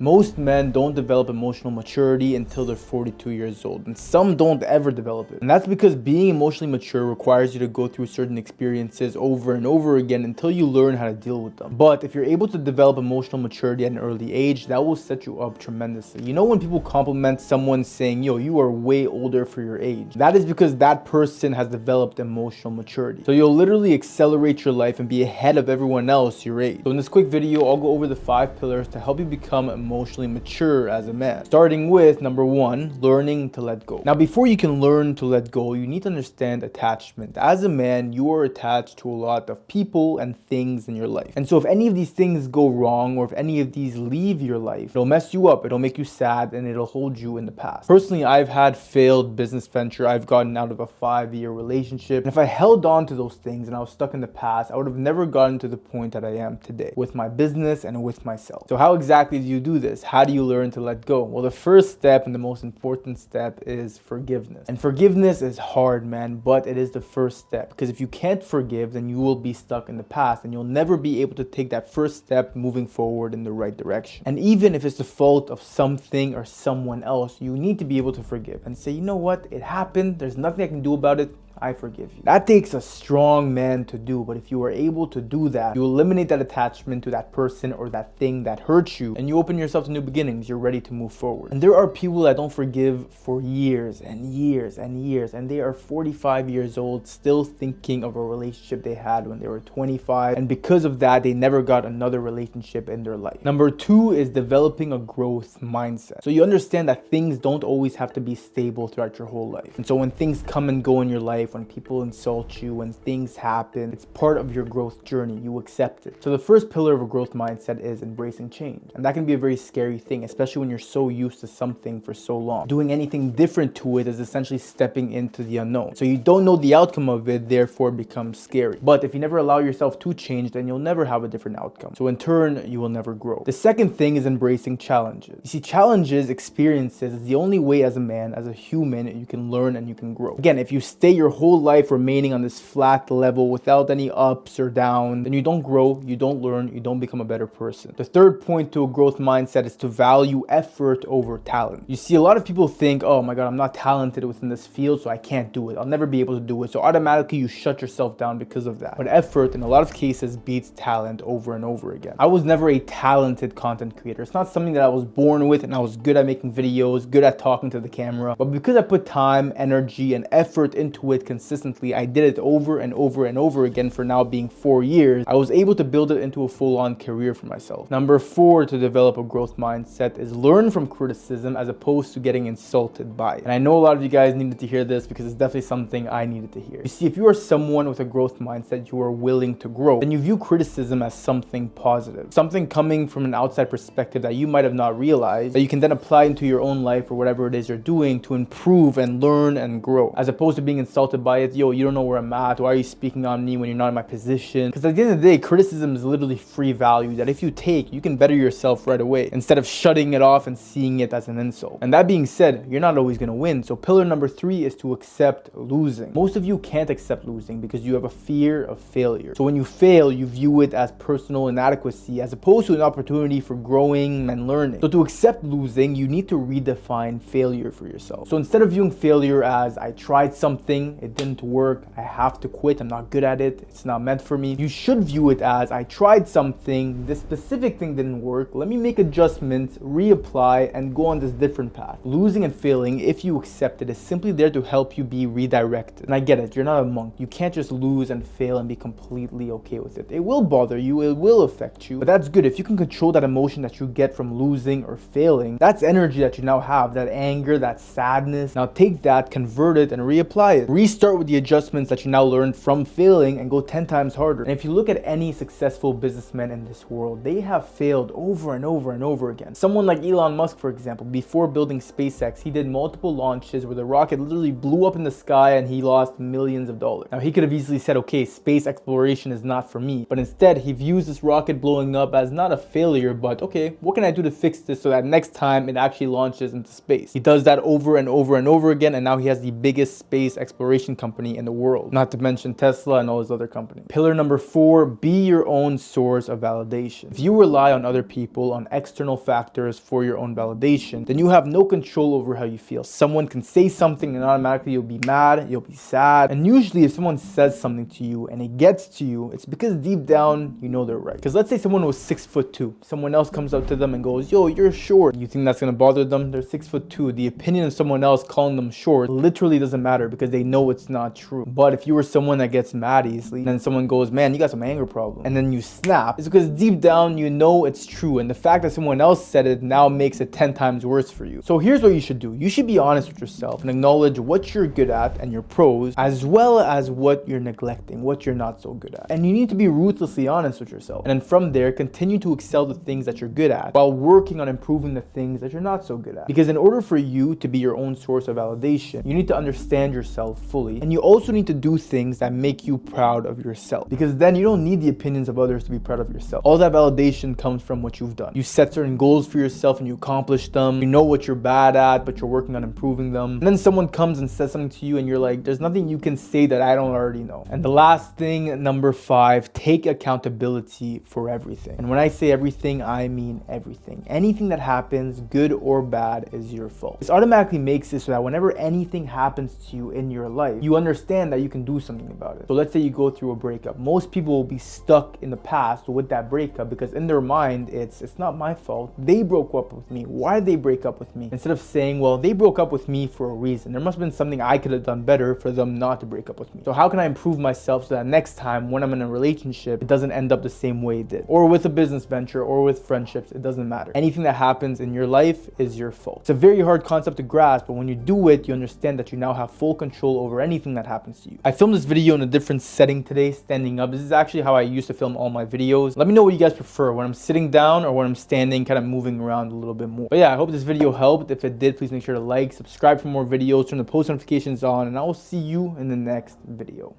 Most men don't develop emotional maturity until they're 42 years old, and some don't ever develop it. And that's because being emotionally mature requires you to go through certain experiences over and over again until you learn how to deal with them. But if you're able to develop emotional maturity at an early age, that will set you up tremendously. You know, when people compliment someone saying, yo, you are way older for your age, that is because that person has developed emotional maturity. So you'll literally accelerate your life and be ahead of everyone else your age. So in this quick video, I'll go over the 5 pillars to help you become emotionally mature as a man. Starting with number 1, learning to let go. Now, before you can learn to let go, you need to understand attachment. As a man, you are attached to a lot of people and things in your life. And so if any of these things go wrong, or if any of these leave your life, it'll mess you up, it'll make you sad, and it'll hold you in the past. Personally, I've had failed business venture. I've gotten out of a 5-year relationship. And if I held on to those things and I was stuck in the past, I would have never gotten to the point that I am today with my business and with myself. So how exactly do you do this? How do you learn to let go? Well, the first step and the most important step is forgiveness. And forgiveness is hard, man, but it is the first step, because if you can't forgive, then you will be stuck in the past and you'll never be able to take that first step moving forward in the right direction. And even if it's the fault of something or someone else, you need to be able to forgive and say, you know what, it happened, there's nothing I can do about it, I forgive you. That takes a strong man to do, but if you are able to do that, you eliminate that attachment to that person or that thing that hurts you, and you open yourself to new beginnings. You're ready to move forward. And there are people that don't forgive for years and years and years, and they are 45 years old still thinking of a relationship they had when they were 25, and because of that, they never got another relationship in their life. Number 2 is developing a growth mindset. So you understand that things don't always have to be stable throughout your whole life. And so when things come and go in your life, when people insult you, when things happen, it's part of your growth journey. You accept it. So the first pillar of a growth mindset is embracing change. And that can be a very scary thing, especially when you're so used to something for so long. Doing anything different to it is essentially stepping into the unknown. So you don't know the outcome of it, therefore it becomes scary. But if you never allow yourself to change, then you'll never have a different outcome. So in turn, you will never grow. The second thing is embracing challenges. You see, challenges, experiences is the only way as a man, as a human, you can learn and you can grow. Again, if you stay your whole life remaining on this flat level without any ups or downs, then you don't grow, you don't learn, you don't become a better person. The third point to a growth mindset is to value effort over talent. You see, a lot of people think, oh my God, I'm not talented within this field, so I can't do it. I'll never be able to do it. So automatically you shut yourself down because of that. But effort in a lot of cases beats talent over and over again. I was never a talented content creator. It's not something that I was born with, and I was good at making videos, good at talking to the camera. But because I put time, energy, and effort into it consistently, I did it over and over and over again for now being 4 years, I was able to build it into a full-on career for myself. Number 4 to develop a growth mindset is learn from criticism as opposed to getting insulted by it. And I know a lot of you guys needed to hear this because it's definitely something I needed to hear. You see, if you are someone with a growth mindset, you are willing to grow, then you view criticism as something positive, something coming from an outside perspective that you might have not realized, that you can then apply into your own life or whatever it is you're doing to improve and learn and grow, as opposed to being insulted by it. Yo, you don't know where I'm at. Why are you speaking on me when you're not in my position? Because at the end of the day, criticism is literally free value that if you take, you can better yourself right away instead of shutting it off and seeing it as an insult. And that being said, you're not always going to win. So pillar number 3 is to accept losing. Most of you can't accept losing because you have a fear of failure. So when you fail, you view it as personal inadequacy as opposed to an opportunity for growing and learning. So to accept losing, you need to redefine failure for yourself. So instead of viewing failure as I tried something, it didn't work, I have to quit, I'm not good at it, it's not meant for me, you should view it as I tried something, this specific thing didn't work, let me make adjustments, reapply, and go on this different path. Losing and failing, if you accept it, is simply there to help you be redirected. And I get it, you're not a monk. You can't just lose and fail and be completely okay with it. It will bother you, it will affect you, but that's good. If you can control that emotion that you get from losing or failing, that's energy that you now have, that anger, that sadness. Now take that, convert it, and reapply it. Restart with the adjustments that you now learned from failing and go 10 times harder. And if you look at any successful businessmen in this world, they have failed over and over and over again. Someone like Elon Musk, for example, before building SpaceX, he did multiple launches where the rocket literally blew up in the sky and he lost millions of dollars. Now he could have easily said, okay, space exploration is not for me, but instead he views this rocket blowing up as not a failure, but okay, what can I do to fix this so that next time it actually launches into space? He does that over and over and over again, and now he has the biggest space exploration corporation company in the world, not to mention Tesla and all those other companies. Pillar number 4, be your own source of validation. If you rely on other people, on external factors for your own validation, then you have no control over how you feel. Someone can say something and automatically you'll be mad, you'll be sad. And usually if someone says something to you and it gets to you, it's because deep down you know they're right. Because let's say someone was 6'2", someone else comes up to them and goes, yo, you're short. You think that's gonna bother them? They're 6'2". The opinion of someone else calling them short literally doesn't matter because they know it's not true. But if you were someone that gets mad easily, and then someone goes, man, you got some anger problem, and then you snap, it's because deep down you know it's true, and the fact that someone else said it now makes it 10 times worse for you. So here's what you should do. You should be honest with yourself and acknowledge what you're good at and your pros, as well as what you're neglecting, what you're not so good at. And you need to be ruthlessly honest with yourself. And then from there, continue to excel the things that you're good at while working on improving the things that you're not so good at. Because in order for you to be your own source of validation, you need to understand yourself fully. And you also need to do things that make you proud of yourself. Because then you don't need the opinions of others to be proud of yourself. All that validation comes from what you've done. You set certain goals for yourself and you accomplish them. You know what you're bad at, but you're working on improving them. And then someone comes and says something to you and you're like, there's nothing you can say that I don't already know. And the last thing, number 5, take accountability for everything. And when I say everything, I mean everything. Anything that happens, good or bad, is your fault. This automatically makes it so that whenever anything happens to you in your life, you understand that you can do something about it. So let's say you go through a breakup. Most people will be stuck in the past with that breakup because in their mind, it's not my fault. They broke up with me. Why did they break up with me? Instead of saying, well, they broke up with me for a reason. There must have been something I could have done better for them not to break up with me. So how can I improve myself so that next time when I'm in a relationship, it doesn't end up the same way it did? Or with a business venture or with friendships, it doesn't matter. Anything that happens in your life is your fault. It's a very hard concept to grasp, but when you do it, you understand that you now have full control over anything that happens to you. I filmed this video in a different setting today, standing up. This is actually how I used to film all my videos. Let me know what you guys prefer, when I'm sitting down or when I'm standing, kind of moving around a little bit more. But yeah, I hope this video helped. If it did, please make sure to like, subscribe for more videos, turn the post notifications on, and I will see you in the next video.